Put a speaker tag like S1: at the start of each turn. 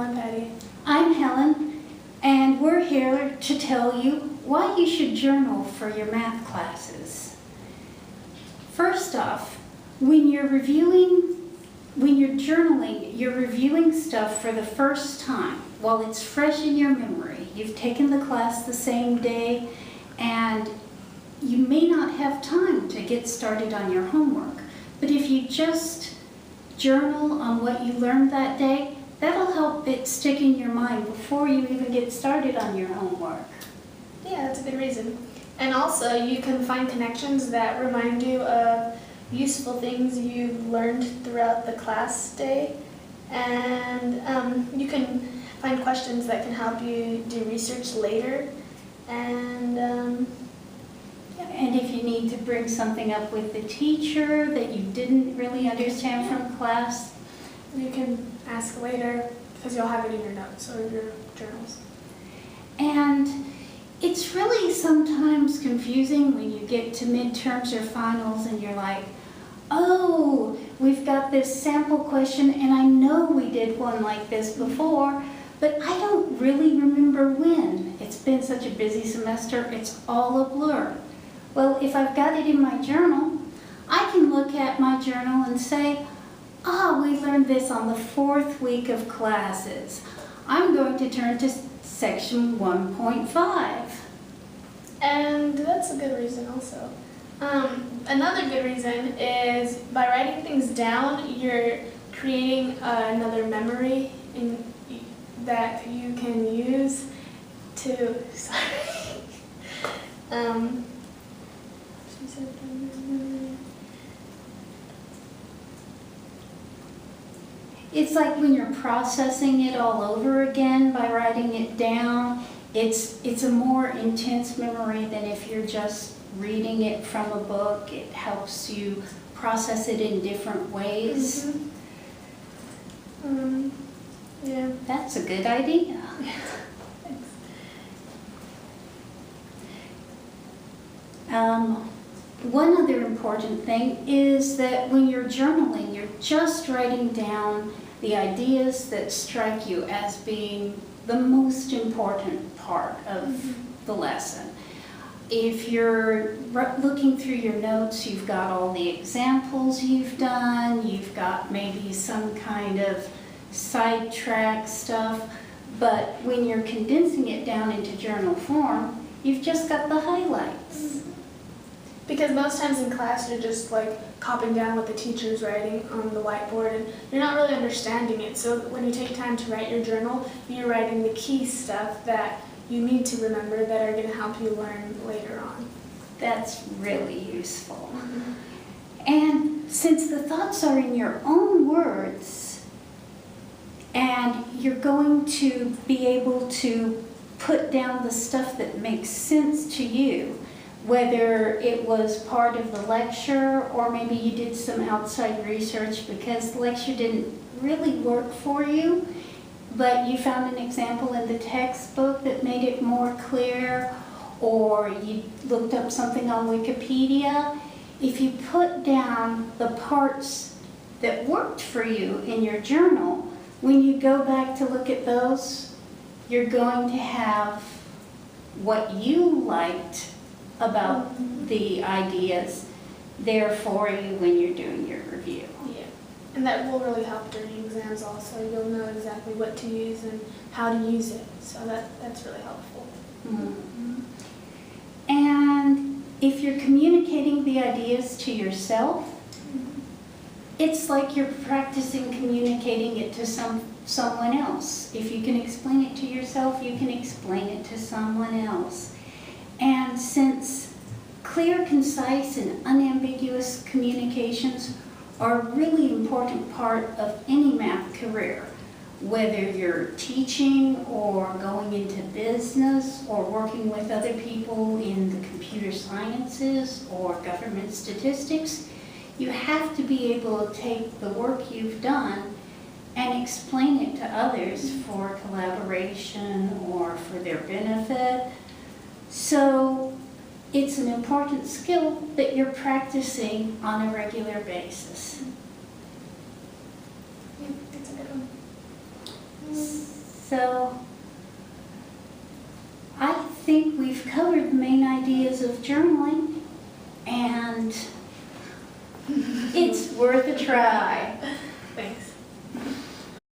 S1: I'm Patty.
S2: I'm Helen, and we're here to tell you why you should journal for your math classes. First off, when you're journaling, you're reviewing stuff for the first time while it's fresh in your memory. You've taken the class the same day, and you may not have time to get started on your homework. But if you just journal on what you learned that day, that'll help it stick in your mind before you even get started on your homework.
S1: Yeah, that's a good reason. And also, you can find connections that remind you of useful things you've learned throughout the class day. And you can find questions that can help you do research later. And
S2: And if you need to bring something up with the teacher that you didn't really understand from class,
S1: you can ask later because you'll have it in your notes or your journals.
S2: and it's really sometimes confusing when you get to midterms or finals and you're like, oh, we've got this sample question and I know we did one like this before, but I don't really remember when. It's been such a busy semester, it's all a blur. Well, if I've got it in my journal, I can look at my journal and say, we learned this on the 4th week of classes. I'm going to turn to section 1.5.
S1: And that's a good reason also. Another good reason is by writing things down, you're creating another memory that you can use to,
S2: It's like when you're processing it all over again by writing it down, it's a more intense memory than if you're just reading it from a book. It helps you process it in different ways.
S1: Mm-hmm. Yeah.
S2: That's a good idea. One other important thing is that when you're journaling, you're just writing down the ideas that strike you as being the most important part of the lesson. If you're looking through your notes, you've got all the examples you've done, you've got maybe some kind of sidetrack stuff, but when you're condensing it down into journal form, you've just got the highlights.
S1: Because most times in class you're just like copying down what the teacher's writing on the whiteboard and you're not really understanding it. So when you take time to write your journal, you're writing the key stuff that you need to remember that are going to help you learn later on.
S2: That's really useful. And since the thoughts are in your own words, and you're going to be able to put down the stuff that makes sense to you, whether it was part of the lecture or maybe you did some outside research because the lecture didn't really work for you, but you found an example in the textbook that made it more clear, or you looked up something on Wikipedia. If you put down the parts that worked for you in your journal, when you go back to look at those, you're going to have what you liked about the ideas there for you when you're doing your review.
S1: Yeah, and that will really help during exams also. You'll know exactly what to use and how to use it, so that's really helpful.
S2: Mm-hmm. And if you're communicating the ideas to yourself, it's like you're practicing communicating it to someone else. If you can explain it to yourself, you can explain it to someone else. And since clear, concise, and unambiguous communications are a really important part of any math career, whether you're teaching or going into business or working with other people in the computer sciences or government statistics, you have to be able to take the work you've done and explain it to others for collaboration or for their benefit. So it's an important skill that you're practicing on a regular basis.
S1: Yeah, that's a good one.
S2: So I think we've covered the main ideas of journaling, and it's worth a try.